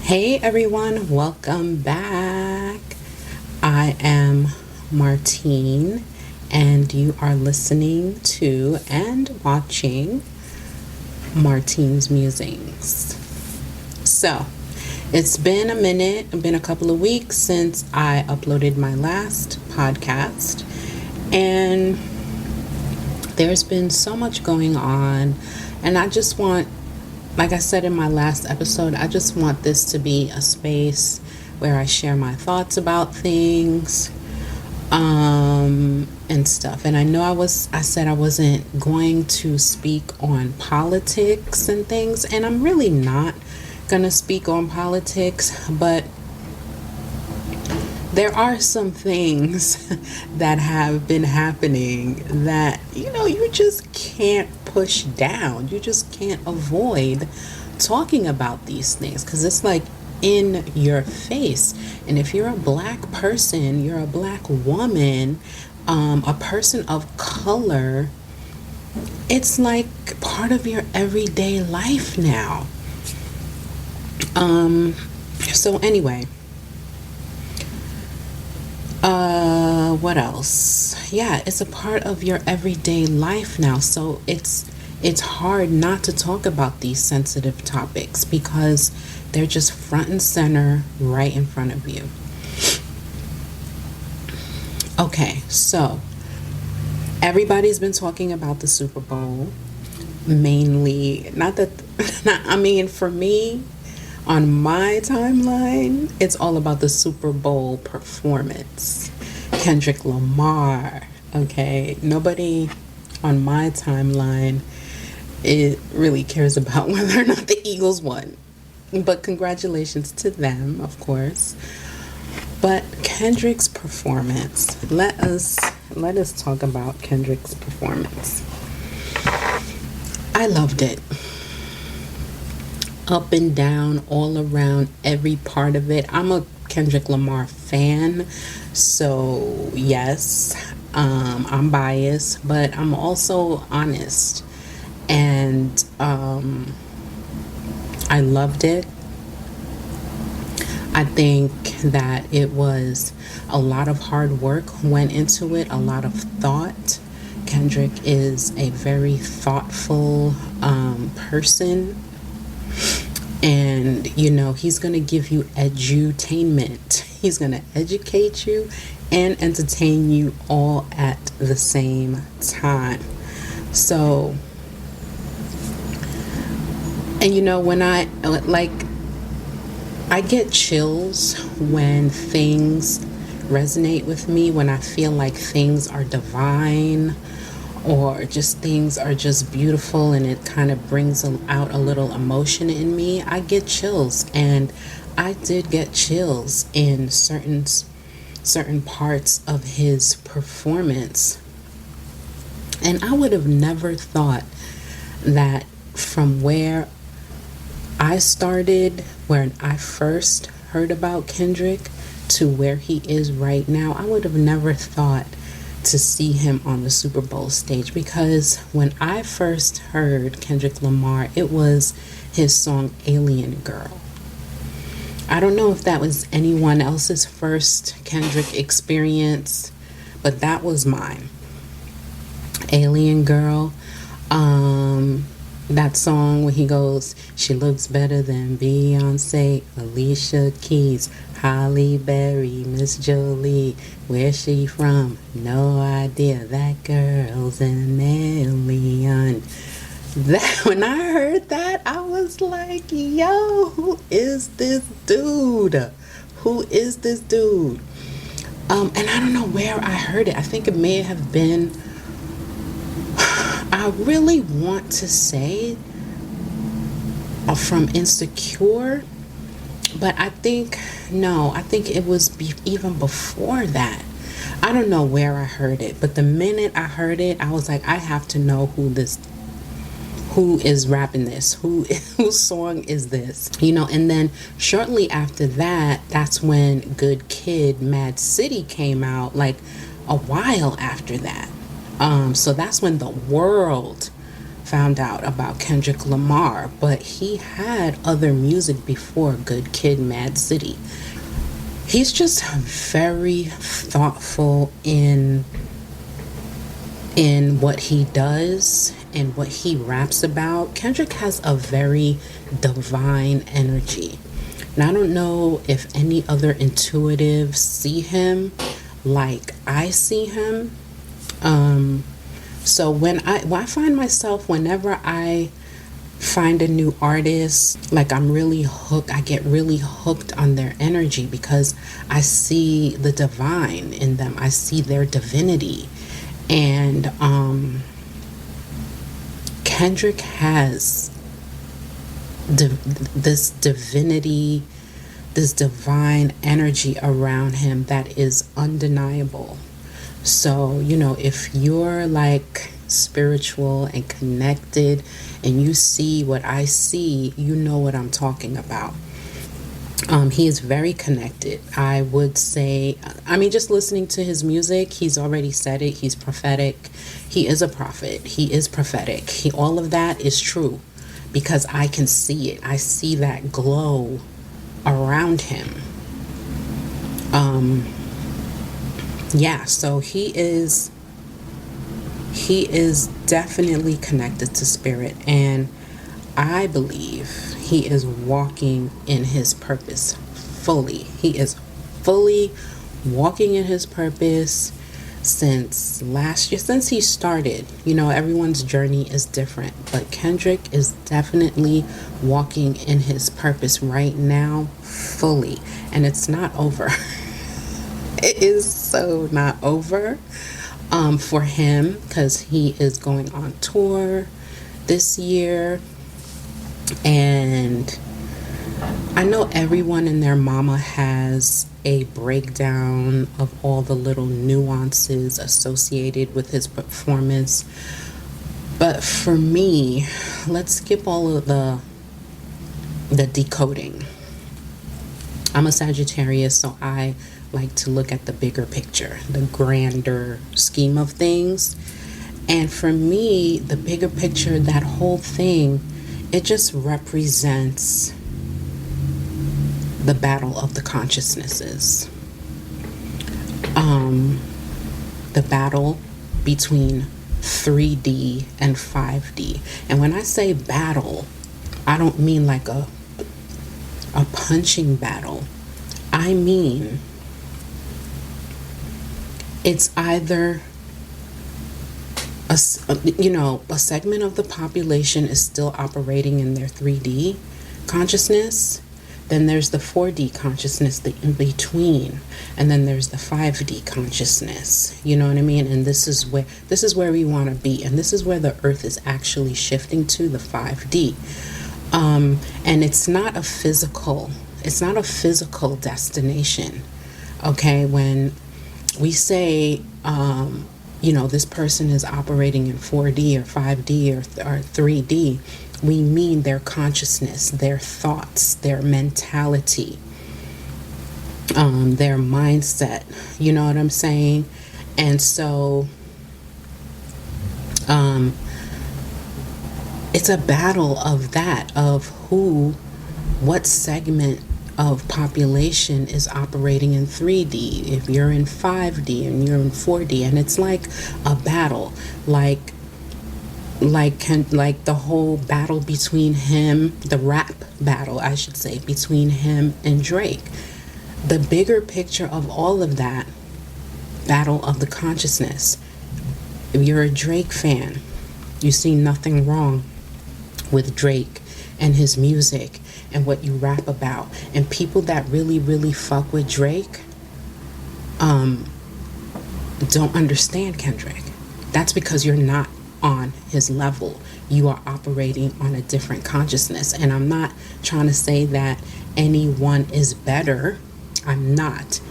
Hey everyone, welcome back. I am Martine, and you are listening to and watching Martine's Musings. So, it's been a minute, been a couple of weeks since I uploaded my last podcast, and there's been so much going on, and I just want, like I said in my last episode, I just want this to be a space where I share my thoughts about things and stuff. And I know I said I wasn't going to speak on politics and things, and I'm really not going to speak on politics, but there are some things that have been happening that, you just can't push down. You just can't avoid talking about these things because it's like in your face. And if you're a black person, you're a black woman, a person of color, it's like part of your everyday life now. So anyway, what else? Yeah, it's a part of your everyday life now. So it's hard not to talk about these sensitive topics because they're just front and center right in front of you. Okay, so everybody's been talking about the Super Bowl. Mainly, for me, on my timeline, it's all about the Super Bowl performance. Kendrick Lamar, okay? Nobody on my timeline really cares about whether or not the Eagles won. But congratulations to them, of course. But Kendrick's performance, let us talk about Kendrick's performance. I loved it. Up and down, all around, every part of it. I'm a Kendrick Lamar fan, so yes, I'm biased, but I'm also honest, and I loved it. I think that it was a lot of hard work went into it, a lot of thought. Kendrick is a very thoughtful person. And, he's going to give you edutainment. He's going to educate you and entertain you all at the same time. So, and when I get chills when things resonate with me, when I feel like things are divine, or just things are just beautiful and it kind of brings out a little emotion in me, I get chills. And I did get chills in certain parts of his performance. And I would have never thought that from where I started, when I first heard about Kendrick, to where he is right now, I would have never thought to see him on the Super Bowl stage, because when I first heard Kendrick Lamar, it was his song Alien Girl. I don't know if that was anyone else's first Kendrick experience, but that was mine. Alien Girl. That song when he goes, she looks better than Beyonce, Alicia Keys, Halle Berry, Miss Jolie, where's she from? No idea, that girl's an alien. That when I heard that, I was like, yo, who is this dude? Who is this dude? And I don't know where I heard it. I think it may have been, I really want to say from Insecure, but I think it was even before that. I don't know where I heard it, but the minute I heard it, I was like, I have to know who is rapping this, whose song is this, and then shortly after that, that's when Good Kid, Mad City came out, like a while after that. So that's when the world found out about Kendrick Lamar, but he had other music before Good Kid, Mad City. He's just very thoughtful in what he does and what he raps about. Kendrick has a very divine energy. And I don't know if any other intuitives see him like I see him. So when I find myself, whenever I find a new artist, like I get really hooked on their energy because I see the divine in them. I see their divinity. And Kendrick has this divinity, this divine energy around him that is undeniable. So, if you're like spiritual and connected and you see what I see, you know what I'm talking about. He is very connected. I would say, just listening to his music, he's already said it. He's prophetic. He is a prophet. He is prophetic. All of that is true because I can see it. I see that glow around him. So he is definitely connected to spirit, and I believe he is walking in his purpose fully. He is fully walking in his purpose since last year, since he started. Everyone's journey is different, but Kendrick is definitely walking in his purpose right now fully, and it's not over. It is so not over for him because he is going on tour this year. And I know everyone and their mama has a breakdown of all the little nuances associated with his performance. But for me, let's skip all of the decoding. I'm a Sagittarius, so I like to look at the bigger picture, the grander scheme of things. And for me, the bigger picture, that whole thing, it just represents the battle of the consciousnesses. The battle between 3D and 5D. And when I say battle, I don't mean like a punching battle. I mean, it's either a segment of the population is still operating in their 3D consciousness, then there's the 4D consciousness, the in between, and then there's the 5D consciousness. You know what I mean? And this is where we want to be, and this is where the earth is actually shifting to, the 5D. And it's not a physical destination. Okay, when we say this person is operating in 4D or 5D or 3D, we mean their consciousness, their thoughts, their mentality, their mindset. You know what I'm saying? And so it's a battle of that, of what segment of population is operating in 3D, if you're in 5D and you're in 4D, and it's like a battle, like the whole battle between him, the rap battle, I should say, between him and Drake. The bigger picture of all of that, battle of the consciousness. If you're a Drake fan, you see nothing wrong with Drake and his music and what you rap about. And people that really, really fuck with Drake don't understand Kendrick. That's because you're not on his level. You are operating on a different consciousness. And I'm not trying to say that anyone is better. I'm not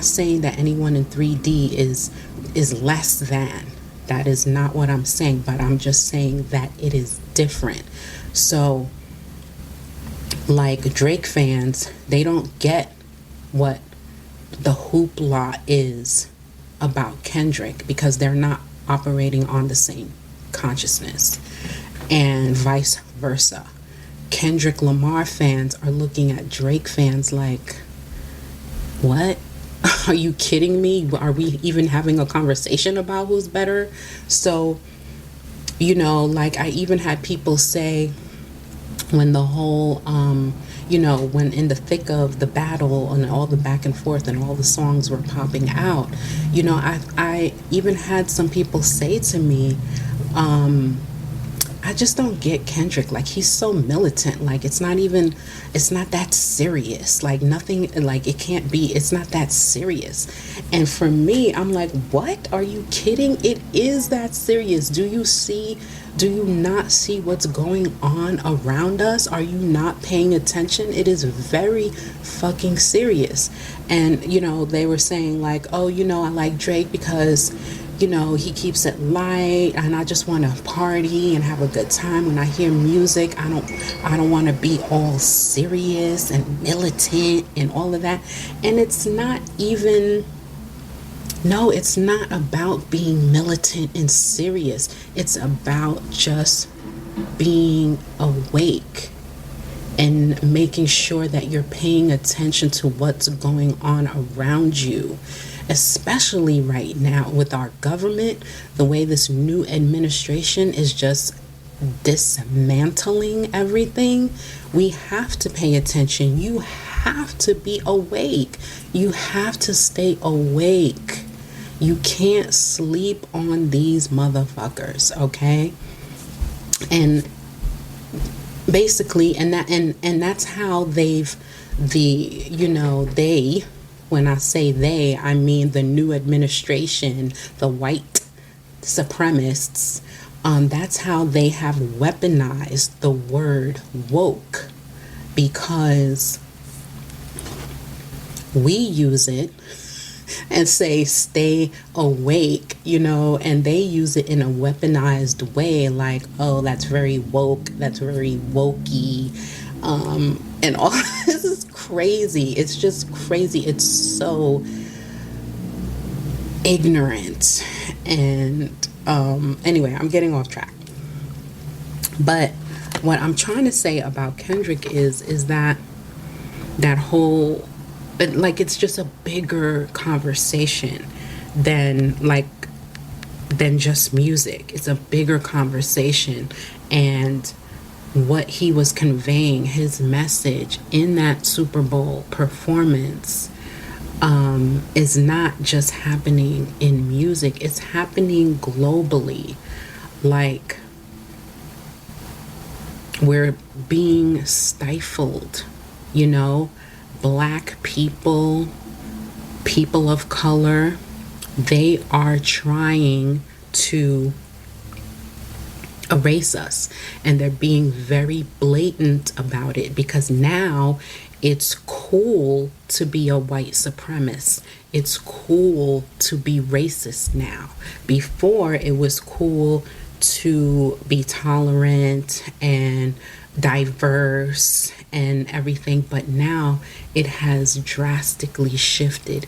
saying that anyone in 3D is less than. That is not what I'm saying, but I'm just saying that it is different. So, like Drake fans, they don't get what the hoopla is about Kendrick because they're not operating on the same consciousness, and vice versa. Kendrick Lamar fans are looking at Drake fans like, what? Are you kidding me? Are we even having a conversation about who's better? So, like I even had people say when the whole, when in the thick of the battle and all the back and forth and all the songs were popping out, I even had some people say to me, I just don't get Kendrick. Like, he's so militant. Like, it's not that serious. Like, nothing, like, it's not that serious. And for me, I'm like, what? Are you kidding? It is that serious. Do you not see what's going on around us? Are you not paying attention? It is very fucking serious. And, they were saying like, oh, I like Drake because he keeps it light, and I just want to party and have a good time. When I hear music, I don't want to be all serious and militant and all of that. And it's not about being militant and serious. It's about just being awake and making sure that you're paying attention to what's going on around you. Especially right now with our government, the way this new administration is just dismantling everything, we have to pay attention. You have to be awake. You have to stay awake. You can't sleep on these motherfuckers, okay? And basically, and that's how when I say they, I mean the new administration, the white supremacists. That's how they have weaponized the word woke, because we use it and say stay awake, and they use it in a weaponized way, like, oh, that's very woke, that's very wokey, and all. This is crazy. It's just crazy. It's so ignorant. And anyway, I'm getting off track. But what I'm trying to say about Kendrick is that whole, it's just a bigger conversation than just music. It's a bigger conversation, and what he was conveying, his message in that Super Bowl performance, is not just happening in music. It's happening globally. Like, we're being stifled, Black people, people of color, they are trying to erase us, and they're being very blatant about it, because now it's cool to be a white supremacist. It's cool to be racist now. Before, it was cool to be tolerant and diverse and everything, but now it has drastically shifted.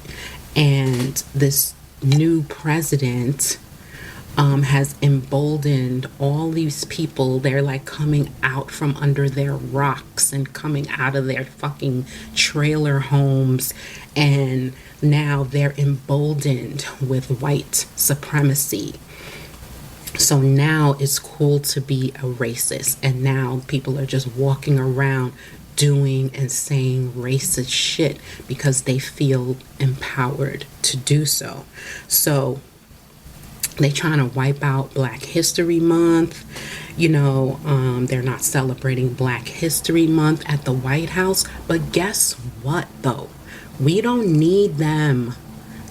And this new president has emboldened all these people. They're like coming out from under their rocks and coming out of their fucking trailer homes, and now they're emboldened with white supremacy. So now it's cool to be a racist, and now people are just walking around doing and saying racist shit because they feel empowered to do so. So they trying to wipe out Black History Month. They're not celebrating Black History Month at the White House. But guess what, though? We don't need them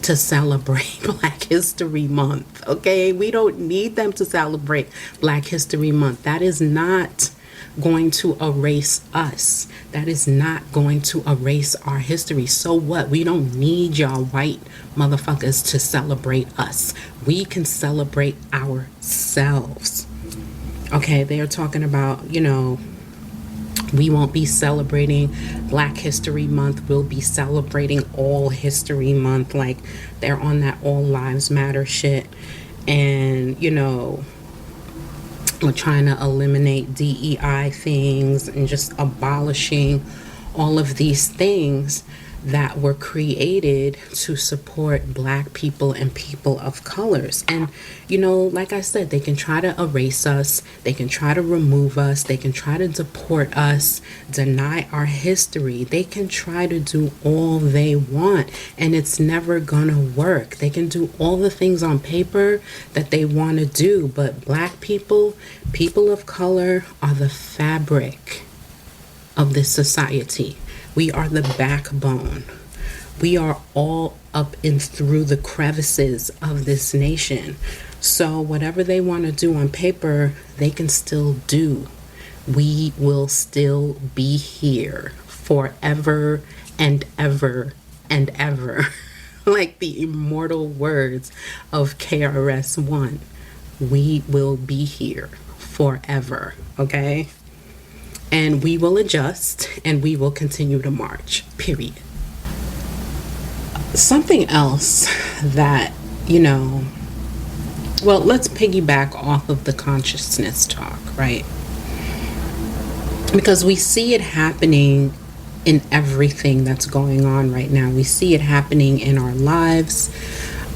to celebrate Black History Month, okay? We don't need them to celebrate Black History Month. That is not going to erase us. That is not going to erase our history. So what? We don't need y'all white motherfuckers to celebrate us. We can celebrate ourselves. Okay, they're talking about, we won't be celebrating Black History Month. We'll be celebrating All History Month. Like, they're on that All Lives Matter shit. And, We're trying to eliminate DEI things and just abolishing all of these things that were created to support Black people and people of colors. And, you know, like I said, they can try to erase us, they can try to remove us, they can try to deport us, deny our history, they can try to do all they want, and it's never gonna work. They can do all the things on paper that they want to do, but Black people, people of color, are the fabric of this society. We are the backbone. We are all up and through the crevices of this nation. So whatever they want to do on paper, they can still do. We will still be here forever and ever and ever. Like the immortal words of KRS-One. We will be here forever, okay? And we will adjust and we will continue to march, period. Something else that, you know, well, let's piggyback off of the consciousness talk, right? Because we see it happening in everything that's going on right now. We see it happening in our lives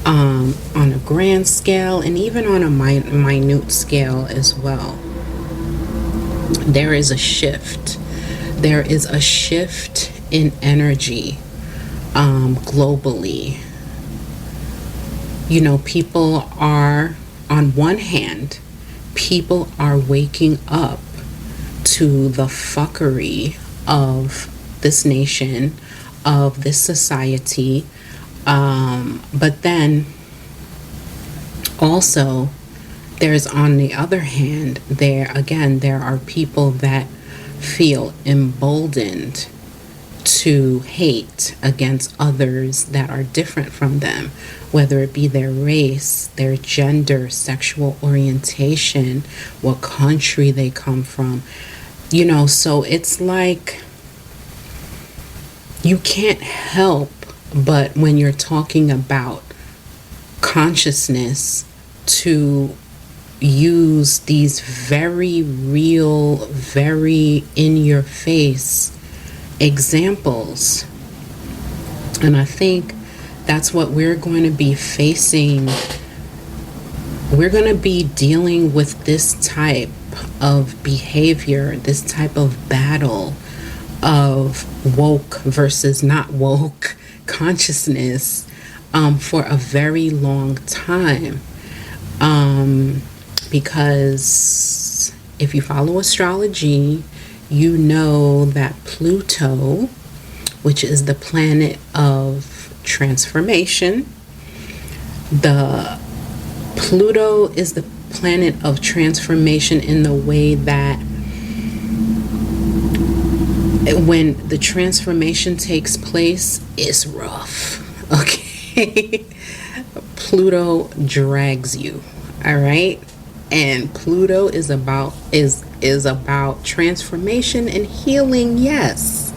on a grand scale and even on a minute scale as well. There is a shift. There is a shift in energy globally. You know, people are, on one hand, people are waking up to the fuckery of this nation, of this society. But then also, there's, on the other hand, there are people that feel emboldened to hate against others that are different from them, whether it be their race, their gender, sexual orientation, what country they come from. You know, so it's like you can't help but, when you're talking about consciousness, to use these very real, very in your face examples. And I think that's what we're going to be facing. We're going to be dealing with this type of behavior, this type of battle of woke versus not woke consciousness for a very long time. Because if you follow astrology, you know that Pluto, which is the planet of transformation, Pluto is the planet of transformation in the way that when the transformation takes place, it's rough, okay? Pluto drags you, all right? And Pluto is about transformation and healing, yes,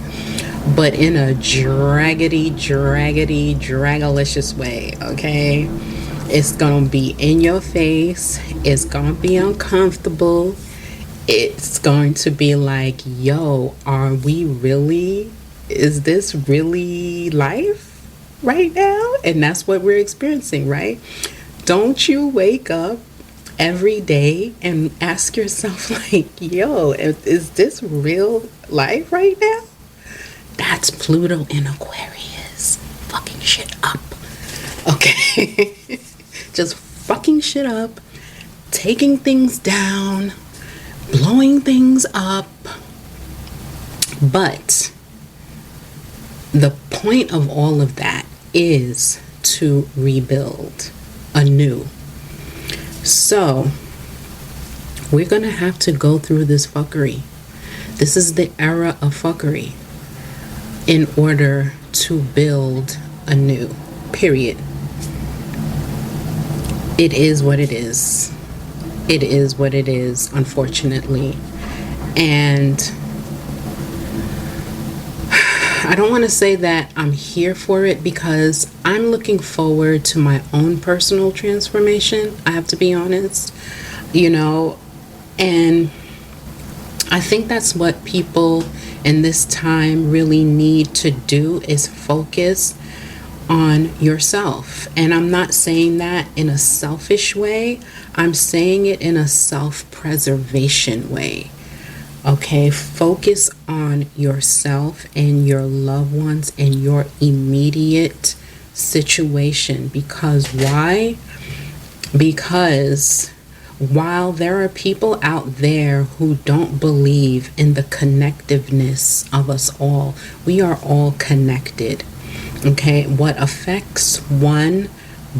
but in a dragalicious way, okay? It's gonna be in your face. It's gonna be uncomfortable. It's going to be like, yo, is this really life right now? And that's what we're experiencing, right? Don't you wake up every day and ask yourself, like, yo, is this real life right now? That's Pluto in Aquarius fucking shit up, okay? Just fucking shit up, taking things down, blowing things up. But the point of all of that is to rebuild anew. So we're gonna have to go through this fuckery. This is the era of fuckery in order to build anew, period. It is what it is. It is what it is, unfortunately. And I don't want to say that I'm here for it, because I'm looking forward to my own personal transformation. I have to be honest. You know, And I think that's what people in this time really need to do, is focus on yourself. And I'm not saying that in a selfish way. I'm saying it in a self-preservation way. Okay, focus on yourself and your loved ones and your immediate situation. Because why? Because while there are people out there who don't believe in the connectiveness of us all, we are all connected. Okay, what affects one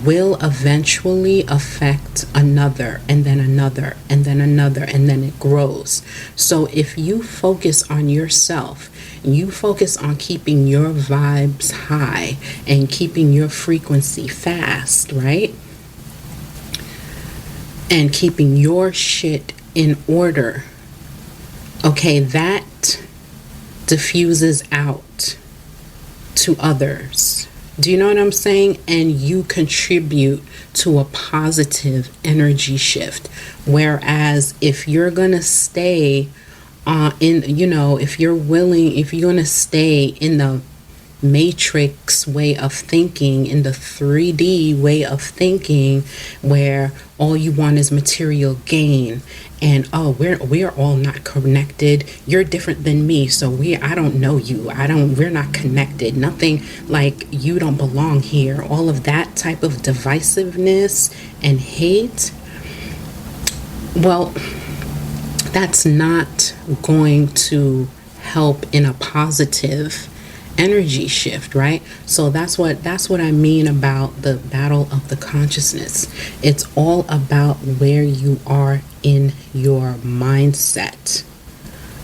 will eventually affect another, and then another, and then another, and then it grows. So if you focus on yourself, you focus on keeping your vibes high and keeping your frequency fast, right? And keeping your shit in order, okay, that diffuses out to others. Do you know what I'm saying? And you contribute to a positive energy shift. Whereas if you're gonna stay if you're gonna stay in the matrix way of thinking, in the 3D way of thinking, where all you want is material gain, and we're all not connected, you're different than me, so I don't know you, we're not connected, nothing, like you don't belong here, all of that type of divisiveness and hate, well, that's not going to help in a positive energy shift, right? So that's what I mean about the battle of the consciousness. It's all about where you are in your mindset.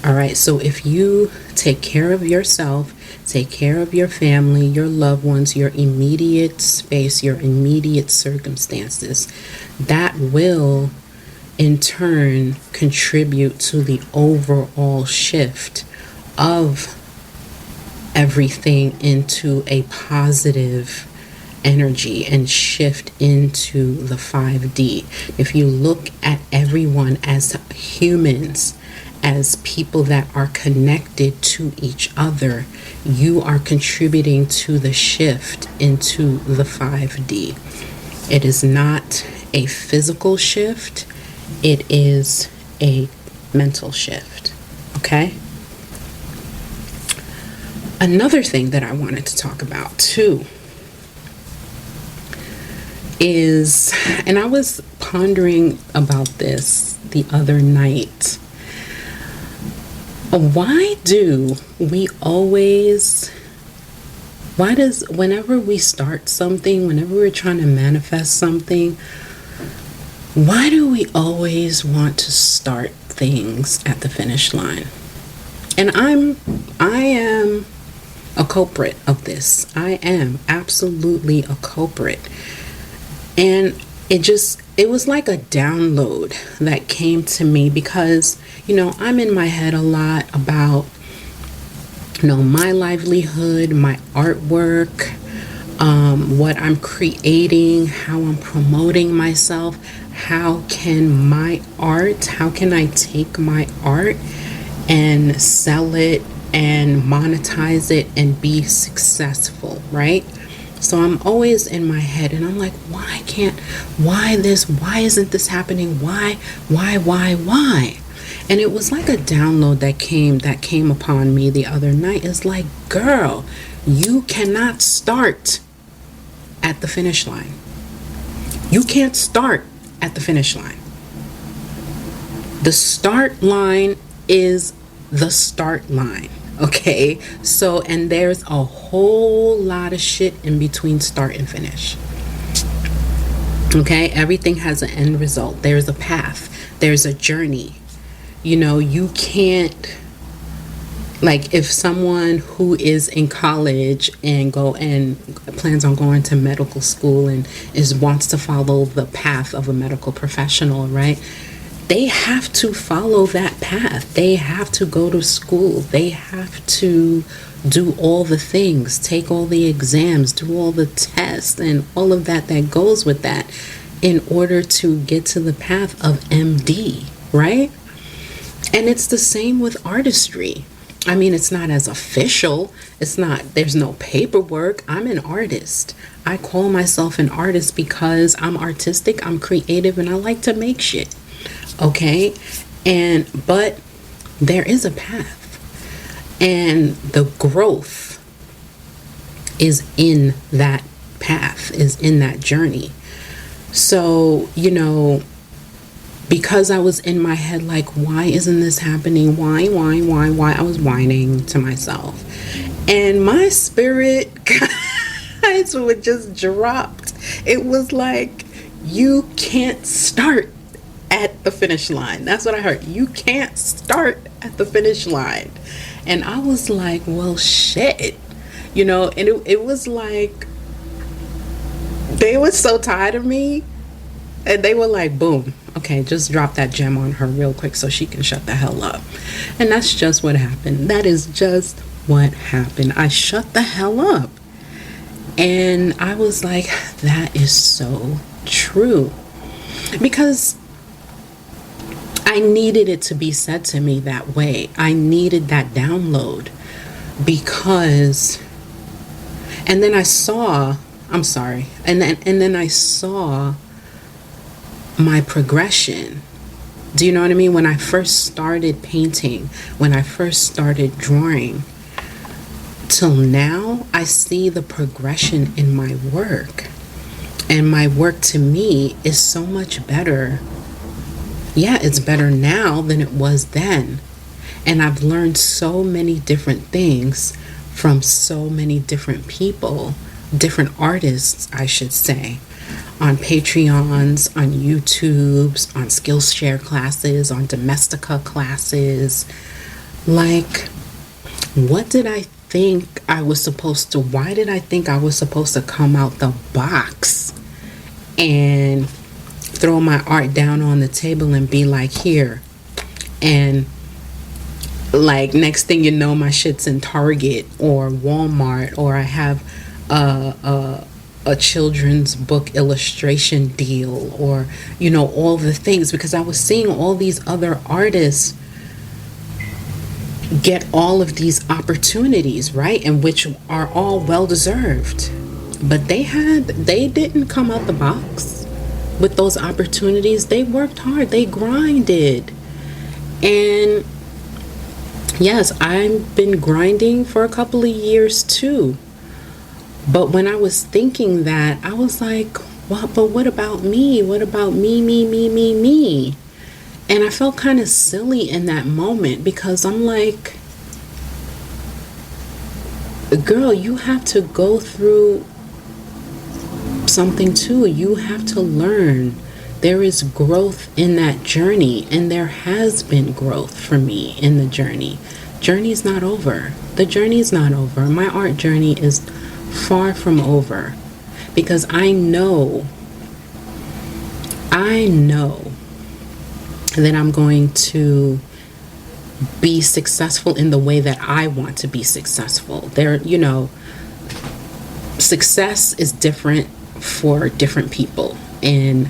All right, so if you take care of yourself, take care of your family, your loved ones, your immediate space, your immediate circumstances, that will in turn contribute to the overall shift of everything into a positive energy and shift into the 5D. If you look at everyone as humans, as people that are connected to each other, you are contributing to the shift into the 5D. It is not a physical shift, it is a mental shift. Okay? Another thing that I wanted to talk about too is, and I was pondering about this the other night, why does whenever we start something, whenever we're trying to manifest something, why do we always want to start things at the finish line? And I am a culprit of this. I am absolutely a culprit. And it was like a download that came to me because, I'm in my head a lot about, my livelihood, my artwork, what I'm creating, how I'm promoting myself. How can I take my art and sell it and monetize it and be successful, right? So I'm always in my head and I'm like, why isn't this happening? Why? And it was like a download that came upon me the other night. It's like, girl, you cannot start at the finish line. You can't start at the finish line. The start line is the start line. Okay, so, and there's a whole lot of shit in between start and finish. Okay, everything has an end result. There's a path, there's a journey. You can't, like, if someone who is in college and plans on going to medical school and wants to follow the path of a medical professional, right? They have to follow that path. They have to go to school. They have to do all the things, take all the exams, do all the tests and all of that goes with that in order to get to the path of MD, right? And it's the same with artistry. I mean, it's not as official. It's not, there's no paperwork. I'm an artist. I call myself an artist because I'm artistic, I'm creative, and I like to make shit. Okay? But there is a path. And the growth is in that path, is in that journey. So, because I was in my head like, why isn't this happening? Why? I was whining to myself. And my spirit guys would just dropped. It was like, you can't start at the finish line. That's what I heard. You can't start at the finish line. And I was like, well, shit. And it was like, they were so tired of me. And they were like, boom, okay, just drop that gem on her real quick so she can shut the hell up. And that's just what happened. That is just what happened. I shut the hell up. And I was like, that is so true. Because I needed it to be said to me that way. I needed that download. Because, and then I saw, I'm sorry, and then I saw my progression. Do you know what I mean? When I first started painting, when I first started drawing, till now, I see the progression in my work. And my work to me is so much better. Yeah, it's better now than it was then. And I've learned so many different things from so many different people, different artists, I should say. On Patreons, on YouTubes, on Skillshare classes, on Domestika classes. Like, what did I think I was supposed to, why did I think I was supposed to come out the box and throw my art down on the table and be like, here? And like, next thing you know, my shit's in Target or Walmart, or I have a children's book illustration deal, or all the things, because I was seeing all these other artists get all of these opportunities, right? And which are all well deserved, but they didn't come out the box with those opportunities. They worked hard, they grinded. And yes, I've been grinding for a couple of years too. But when I was thinking that, I was like, well, but what about me? What about me? And I felt kind of silly in that moment, because I'm like, girl, you have to go through something too. You have to learn. There is growth in that journey, and there has been growth for me in the journey. Journey's not over. The journey's not over. My art journey is far from over, because I know that I'm going to be successful in the way that I want to be successful. Success is different for different people, and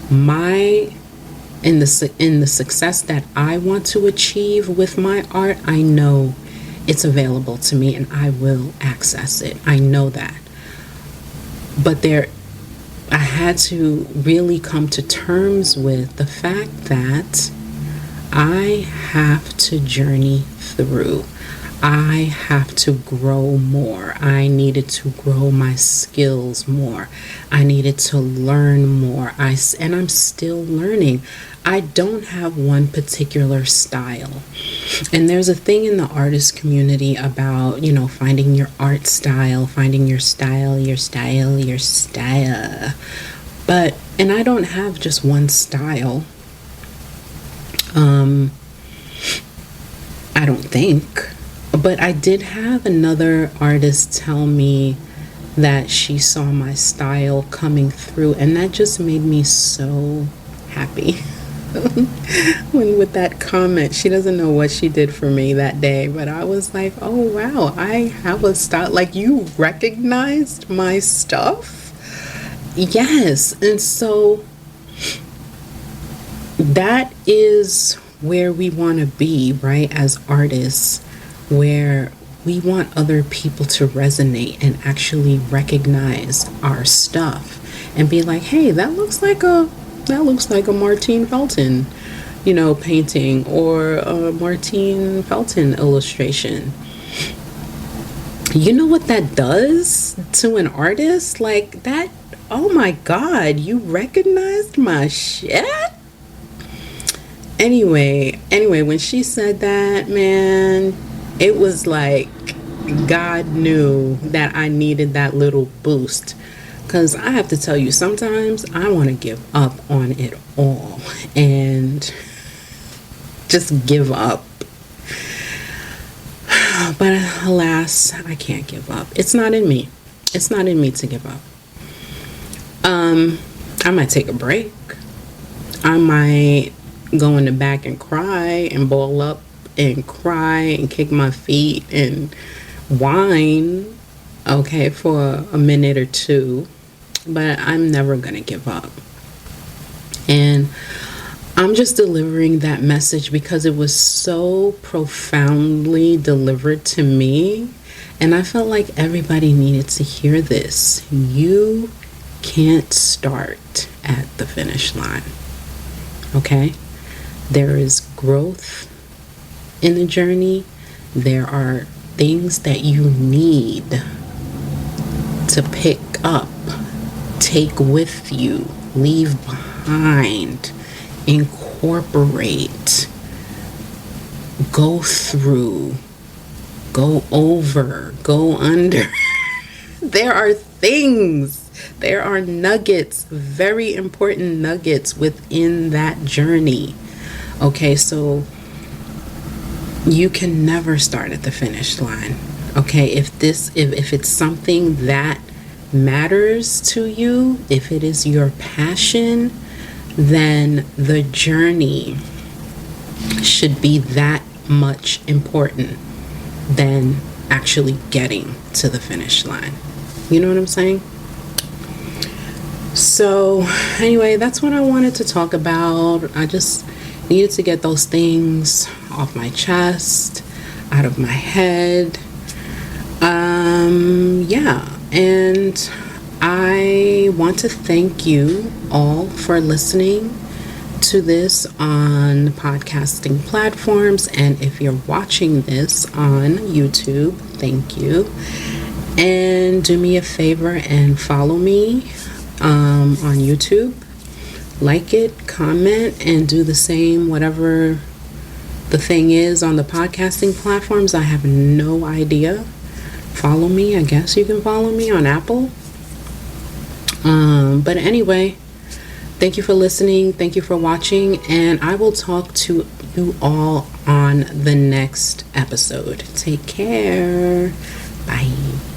in the success that I want to achieve with my art, I know it's available to me and I will access it. I know that. But I had to really come to terms with the fact that I have to journey through. I have to grow more. I needed to grow my skills more. I needed to learn more. And I'm still learning. I don't have one particular style. And there's a thing in the artist community about, finding your art style, finding your style. And I don't have just one style. I don't think. But I did have another artist tell me that she saw my style coming through, and that just made me so happy. With that comment, she doesn't know what she did for me that day, but I was like, oh wow, I have a style. Like, you recognized my stuff? Yes. And so that is where we want to be, right, as artists, where we want other people to resonate and actually recognize our stuff and be like, hey, that looks like a Martine Felton, painting, or a Martine Felton illustration. You know what that does to an artist? Like that, oh my God, you recognized my shit? Anyway, when she said that, man, it was like God knew that I needed that little boost. Because I have to tell you, sometimes I want to give up on it all and just give up. But alas, I can't give up. It's not in me. It's not in me to give up. I might take a break. I might go in the back and cry and ball up and cry and kick my feet and whine, okay, for a minute or two. But I'm never going to give up. And I'm just delivering that message because it was so profoundly delivered to me. And I felt like everybody needed to hear this. You can't start at the finish line. Okay? There is growth in the journey. There are things that you need to pick up, take with you, leave behind, incorporate, go through, go over, go under. There are things, there are nuggets, very important nuggets within that journey. Okay, so you can never start at the finish line. Okay, if it's something that matters to you, if it is your passion, then the journey should be that much important than actually getting to the finish line. You know what I'm saying? So anyway, that's what I wanted to talk about. I just needed to get those things off my chest, out of my head. Yeah, and I want to thank you all for listening to this on podcasting platforms. And if you're watching this on YouTube, thank you. And do me a favor and follow me on YouTube. Like it, comment, and do the same, whatever the thing is on the podcasting platforms. I have no idea. Follow me. I guess you can follow me on Apple. But anyway, thank you for listening. Thank you for watching. And I will talk to you all on the next episode. Take care. Bye.